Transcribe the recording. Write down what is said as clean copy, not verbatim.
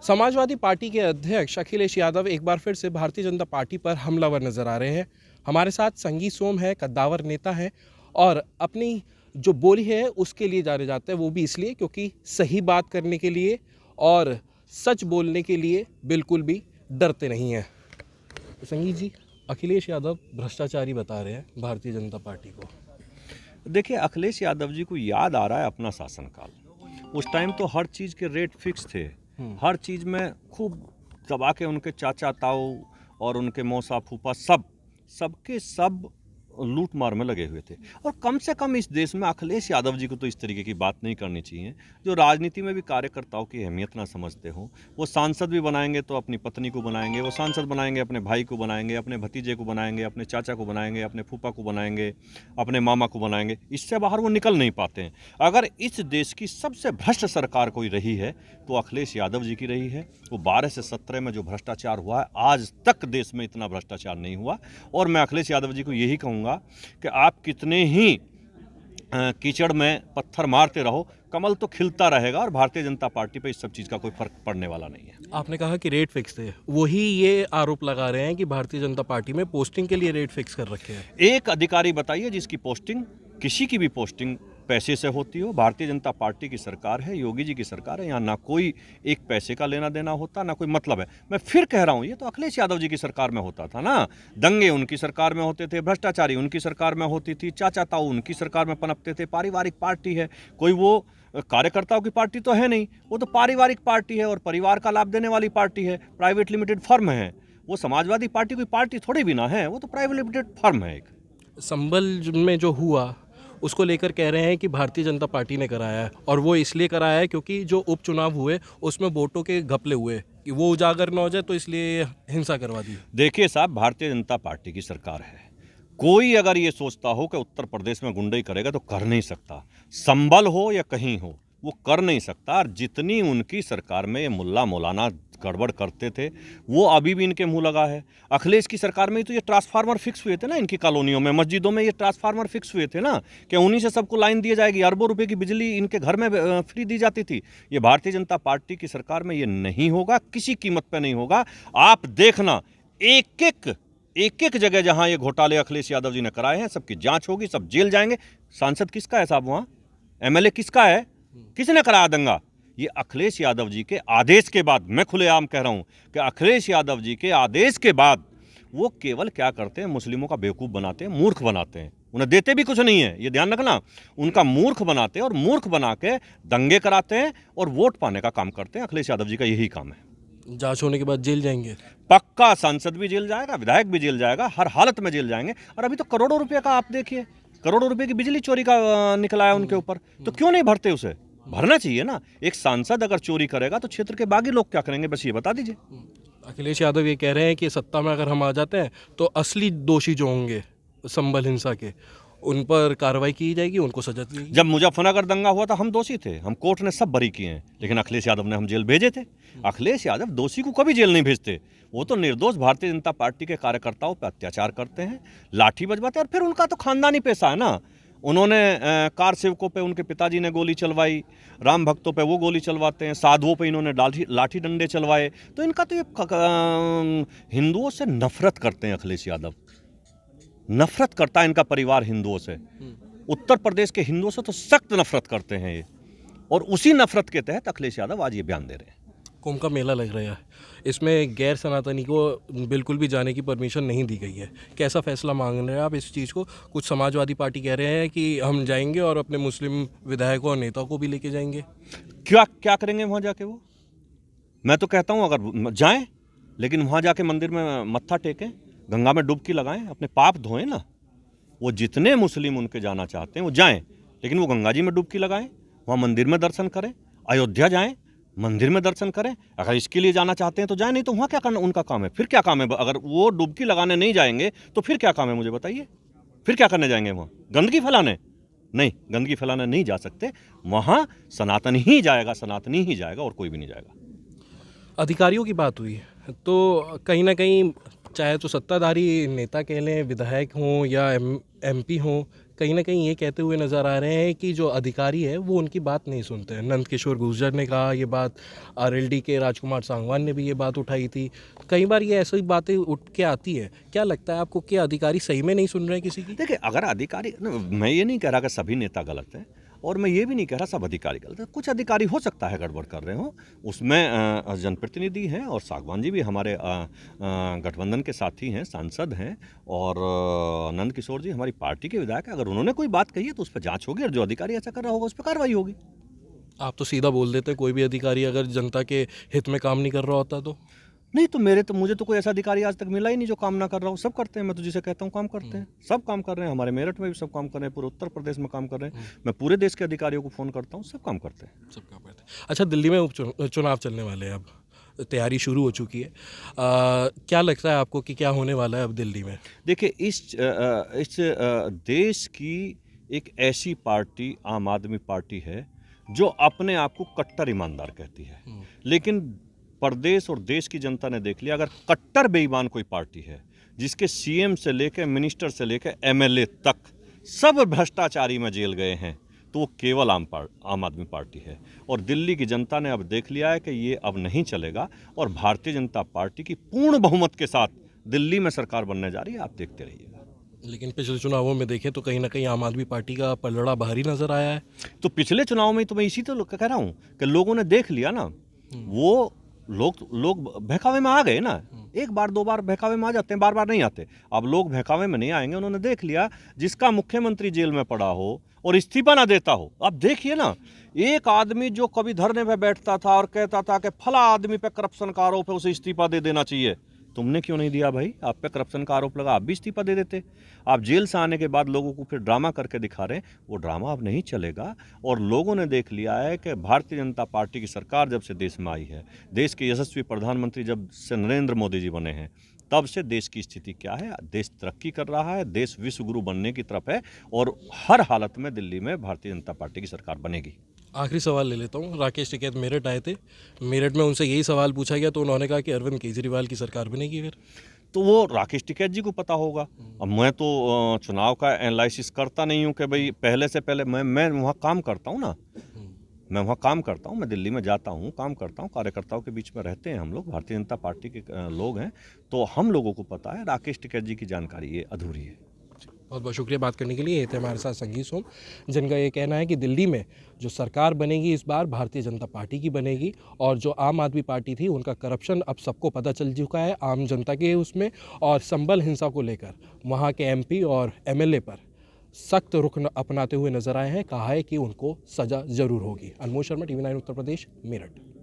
Samajwadi party के अध्यक्ष अखिलेश यादव एक बार फिर से भारतीय जनता पार्टी पर हमलावर नजर आ रहे हैं। हमारे साथ संगी सोम है, कद्दावर नेता है और अपनी जो बोली है उसके लिए जाने जाते हैं, वो भी इसलिए क्योंकि सही बात करने के लिए और सच बोलने के लिए बिल्कुल भी डरते नहीं हैं। संगी जी, अखिलेश यादव भ्रष्टाचारी बता रहे हैं भारतीय जनता पार्टी को। देखिए, अखिलेश यादव जी को याद आ रहा है अपना शासनकाल। उस टाइम तो हर चीज़ के रेट फिक्स थे। हर चीज़ में खूब दबा के उनके चाचा ताऊ और उनके मौसा फूफा सबके सब लूट मार में लगे हुए थे। और कम से कम इस देश में अखिलेश यादव जी को तो इस तरीके की बात नहीं करनी चाहिए, जो राजनीति में भी कार्यकर्ताओं की अहमियत ना समझते हो। वो सांसद भी बनाएंगे तो अपनी पत्नी को बनाएंगे, वो सांसद बनाएंगे अपने भाई को बनाएंगे, अपने भतीजे को बनाएंगे, अपने चाचा को बनाएंगे, अपने फूफा को बनाएंगे, अपने मामा को बनाएंगे। इससे बाहर वो निकल नहीं पाते हैं। अगर इस देश की सबसे भ्रष्ट सरकार कोई रही है तो अखिलेश यादव जी की रही है। वो 12 से 17 में जो भ्रष्टाचार हुआ है, आज तक देश में इतना भ्रष्टाचार नहीं हुआ। और मैं अखिलेश यादव जी को यही कहूँगा कि आप कितने ही कीचड़ में पत्थर मारते रहो, कमल तो खिलता रहेगा और भारतीय जनता पार्टी पे इस सब चीज़ का कोई फर्क पड़ने वाला नहीं है। आपने कहा कि रेट फिक्स थे, वही ये आरोप लगा रहे हैं कि भारतीय जनता पार्टी में पोस्टिंग के लिए रेट फिक्स कर रखे हैं। एक अधिकारी बताइए जिसकी पोस्टिंग, किसी की भी पोस्टिंग पैसे से होती हो। भारतीय जनता पार्टी की सरकार है, योगी जी की सरकार है। यहाँ ना कोई एक पैसे का लेना देना होता, ना कोई मतलब है। मैं फिर कह रहा हूँ, ये तो अखिलेश यादव जी की सरकार में होता था ना। दंगे उनकी सरकार में होते थे, भ्रष्टाचारी उनकी सरकार में होती थी, चाचा ताऊ उनकी सरकार में पनपते थे। पारिवारिक पार्टी है, कोई वो कार्यकर्ताओं की पार्टी तो है नहीं, वो तो पारिवारिक पार्टी है और परिवार का लाभ देने वाली पार्टी है। प्राइवेट लिमिटेड फर्म है वो। समाजवादी पार्टी कोई पार्टी थोड़ी भी ना है, वो तो प्राइवेट लिमिटेड फर्म है एक। संभल में जो हुआ उसको लेकर कह रहे हैं कि भारतीय जनता पार्टी ने कराया है, और वो इसलिए कराया है क्योंकि जो उपचुनाव हुए उसमें वोटों के घपले हुए, कि वो उजागर न हो जाए तो इसलिए हिंसा करवा दी। देखिए साहब, भारतीय जनता पार्टी की सरकार है। कोई अगर ये सोचता हो कि उत्तर प्रदेश में गुंडई करेगा तो कर नहीं सकता। संभल हो या कहीं हो, वो कर नहीं सकता। और जितनी उनकी सरकार में ये मुल्ला मौलाना गड़बड़ करते थे, वो अभी भी इनके मुंह लगा है। अखिलेश की सरकार में ही तो ये ट्रांसफार्मर फिक्स हुए थे ना, इनकी कॉलोनियों में, मस्जिदों में ये ट्रांसफार्मर फिक्स हुए थे ना, कि उन्हीं से सबको लाइन दी जाएगी। अरबों रुपए की बिजली इनके घर में फ्री दी जाती थी। ये भारतीय जनता पार्टी की सरकार में ये नहीं होगा, किसी कीमत पर नहीं होगा। आप देखना, एक एक जगह जहां ये घोटाले अखिलेश यादव जी ने कराए हैं, सबकी जांच होगी, सब जेल जाएंगे। सांसद किसका है साहब वहां? एमएलए किसका है? किसने कराया दंगा? ये अखिलेश यादव जी के आदेश के बाद, मैं खुलेआम कह रहा हूं कि अखिलेश यादव जी के आदेश के बाद वो केवल क्या करते हैं, मुस्लिमों का बेवकूफ़ बनाते हैं, मूर्ख बनाते हैं। उन्हें देते भी कुछ नहीं है, ये ध्यान रखना। उनका मूर्ख बनाते हैं और मूर्ख बना के दंगे कराते हैं और वोट पाने का काम करते हैं। अखिलेश यादव जी का यही काम है। जांच होने के बाद जेल जाएंगे। पक्का सांसद भी जेल जाएगा, विधायक भी जेल जाएगा, हर हालत में जेल जाएंगे। और अभी तो करोड़ों रुपए का आप देखिए, करोड़ों रुपए की बिजली चोरी का निकला है उनके ऊपर। तो क्यों नहीं भरते उसे? भरना चाहिए ना। एक सांसद अगर चोरी करेगा तो क्षेत्र के बाकी लोग क्या करेंगे, बस ये बता दीजिए। अखिलेश यादव ये कह रहे हैं कि सत्ता में अगर हम आ जाते हैं तो असली दोषी जो होंगे संभल हिंसा के, उन पर कार्रवाई की जाएगी, उनको सजा दी जाएगी। जब मुजफ्फरनगर दंगा हुआ था हम दोषी थे, हम कोर्ट ने सब बरी किए हैं, लेकिन अखिलेश यादव ने हम जेल भेजे थे। अखिलेश यादव दोषी को कभी जेल नहीं भेजते। वो तो निर्दोष भारतीय जनता पार्टी के कार्यकर्ताओं पर अत्याचार करते हैं, लाठी बजवाते हैं। और फिर उनका तो खानदानी पेशा है ना। उन्होंने कार सेवकों पे उनके पिताजी ने गोली चलवाई, राम भक्तों पे वो गोली चलवाते हैं, साधुओं पे इन्होंने लाठी डंडे चलवाए। तो इनका तो ये हिंदुओं से नफरत करते हैं। अखिलेश यादव नफरत करता है इनका परिवार हिंदुओं से। उत्तर प्रदेश के हिंदुओं से तो सख्त नफरत करते हैं ये, और उसी नफरत के तहत अखिलेश यादव आज ये बयान दे रहे हैं। कुंभ का मेला लग रहा है, इसमें गैर सनातनी को बिल्कुल भी जाने की परमिशन नहीं दी गई है। कैसा फैसला मांग रहे हैं आप इस चीज़ को? कुछ समाजवादी पार्टी कह रहे हैं कि हम जाएंगे और अपने मुस्लिम विधायकों और नेताओं को भी लेके जाएंगे। क्या करेंगे वहाँ जाके वो? मैं तो कहता हूँ अगर जाएं, लेकिन वहाँ जाके मंदिर में मत्था टेकें, गंगा में डुबकी लगाएं, अपने पाप धोएं ना। वो जितने मुस्लिम उनके जाना चाहते हैं वो जाएं, लेकिन वो गंगा जी में डुबकी लगाएं, वहाँ मंदिर में दर्शन करें। अयोध्या जाएं, मंदिर में दर्शन करें। अगर इसके लिए जाना चाहते हैं तो जाएं, नहीं तो वहाँ क्या करना उनका काम है। फिर क्या काम है? अगर वो डुबकी लगाने नहीं जाएंगे तो फिर क्या काम है, मुझे बताइए। फिर क्या करने जाएंगे वहाँ? गंदगी फैलाने? नहीं, गंदगी फैलाने नहीं जा सकते। वहाँ सनातन ही जाएगा, सनातनी ही जाएगा, और कोई भी नहीं जाएगा। अधिकारियों की बात हुई तो कहीं ना कहीं चाहे तो सत्ताधारी नेता कह लें, विधायक हों या एमपी हों, कहीं ना कहीं ये कहते हुए नज़र आ रहे हैं कि जो अधिकारी है वो उनकी बात नहीं सुनते हैं। नंद किशोर गुर्जर ने कहा ये बात, आरएलडी के राजकुमार सांगवान ने भी ये बात उठाई थी। कई बार ये ऐसी बातें उठ के आती है। क्या लगता है आपको कि अधिकारी सही में नहीं सुन रहे हैं किसी की? देखिए, अगर अधिकारी मैं ये नहीं कह रहा कि सभी नेता गलत हैं और मैं ये भी नहीं कह रहा सब अधिकारी गलत हैं। कुछ अधिकारी हो सकता है गड़बड़ कर रहे हो, उसमें जनप्रतिनिधि हैं और सागवान जी भी हमारे गठबंधन के साथी हैं, सांसद हैं और नंद किशोर जी हमारी पार्टी के विधायक हैं। अगर उन्होंने कोई बात कही है तो उस पर जांच होगी और जो अधिकारी ऐसा कर रहा होगा उस पर कार्रवाई होगी। आप तो सीधा बोल देते, कोई भी अधिकारी अगर जनता के हित में काम नहीं कर रहा होता तो। नहीं तो मुझे तो कोई ऐसा अधिकारी आज तक मिला ही नहीं जो काम ना कर रहा हो। सब करते हैं, मैं तो जिसे कहता हूँ काम करते हैं, सब काम कर रहे हैं। हमारे मेरठ में भी सब काम कर रहे हैं, पूरे उत्तर प्रदेश में काम कर रहे हैं। मैं पूरे देश के अधिकारियों को फ़ोन करता हूँ, सब काम करते हैं। सब काम करते हैं। अच्छा, दिल्ली में चुनाव चलने वाले हैं, अब तैयारी शुरू हो चुकी है। क्या लगता है आपको कि क्या होने वाला है अब दिल्ली में? देखिए, इस देश की एक ऐसी पार्टी आम आदमी पार्टी है जो अपने आप को कट्टर ईमानदार कहती है, लेकिन प्रदेश और देश की जनता ने देख लिया, अगर कट्टर बेईमान कोई पार्टी है जिसके सीएम से लेकर मिनिस्टर से लेकर एमएलए तक सब भ्रष्टाचारी में जेल गए हैं, तो वो केवल आम आदमी पार्टी है। और दिल्ली की जनता ने अब देख लिया है कि ये अब नहीं चलेगा और भारतीय जनता पार्टी की पूर्ण बहुमत के साथ दिल्ली में सरकार बनने जा रही है। आप देखते रहिएगा। लेकिन पिछले चुनावों में देखें तो कहीं ना कहीं आम आदमी पार्टी का पलड़ा भारी नजर आया है। तो पिछले चुनाव में तो मैं इसी तो कह रहा हूँ कि लोगों ने देख लिया ना, वो लोग बहकावे में आ गए ना। एक बार दो बार बहकावे में आ जाते हैं, बार बार नहीं आते। अब लोग बहकावे में नहीं आएंगे। उन्होंने देख लिया, जिसका मुख्यमंत्री जेल में पड़ा हो और इस्तीफा ना देता हो। अब देखिए ना, एक आदमी जो कभी धरने पे बैठता था और कहता था कि फला आदमी पे करप्शन का आरोप है, उसे इस्तीफा दे देना चाहिए, तुमने क्यों नहीं दिया भाई? आप पे करप्शन का आरोप लगा, आप भी इस्तीफा दे देते। आप जेल से आने के बाद लोगों को फिर ड्रामा करके दिखा रहे हैं, वो ड्रामा अब नहीं चलेगा। और लोगों ने देख लिया है कि भारतीय जनता पार्टी की सरकार जब से देश में आई है, देश के यशस्वी प्रधानमंत्री जब से नरेंद्र मोदी जी बने हैं, तब से देश की स्थिति क्या है। देश तरक्की कर रहा है, देश विश्व गुरु बनने की तरफ है और हर हालत में दिल्ली में भारतीय जनता पार्टी की सरकार बनेगी। आखिरी सवाल ले लेता हूँ। राकेश टिकैत मेरठ आए थे, मेरठ में उनसे यही सवाल पूछा गया तो उन्होंने कहा कि अरविंद केजरीवाल की सरकार बनेगी। फिर तो वो राकेश टिकैत जी को पता होगा। अब मैं तो चुनाव का एनालिसिस करता नहीं हूँ कि भाई पहले से पहले मैं वहाँ काम करता हूँ ना, मैं वहाँ काम करता हूँ, मैं दिल्ली में जाता हूँ, काम करता हूँ, कार्यकर्ताओं के बीच में रहते हैं हम लोग, भारतीय जनता पार्टी के लोग हैं, तो हम लोगों को पता है। राकेश टिकैत जी की जानकारी ये अधूरी है। बहुत बहुत शुक्रिया बात करने के लिए। ये थे हमारे साथ संगीत सोम, जिनका ये कहना है कि दिल्ली में जो सरकार बनेगी इस बार भारतीय जनता पार्टी की बनेगी और जो आम आदमी पार्टी थी उनका करप्शन अब सबको पता चल चुका है, आम जनता के उसमें। और संबल हिंसा को लेकर वहाँ के एमपी और एमएलए पर सख्त रुख अपनाते हुए नजर आए हैं। कहा है कि उनको सज़ा ज़रूर होगी। अनमोल शर्मा, TV9 उत्तर प्रदेश, मेरठ।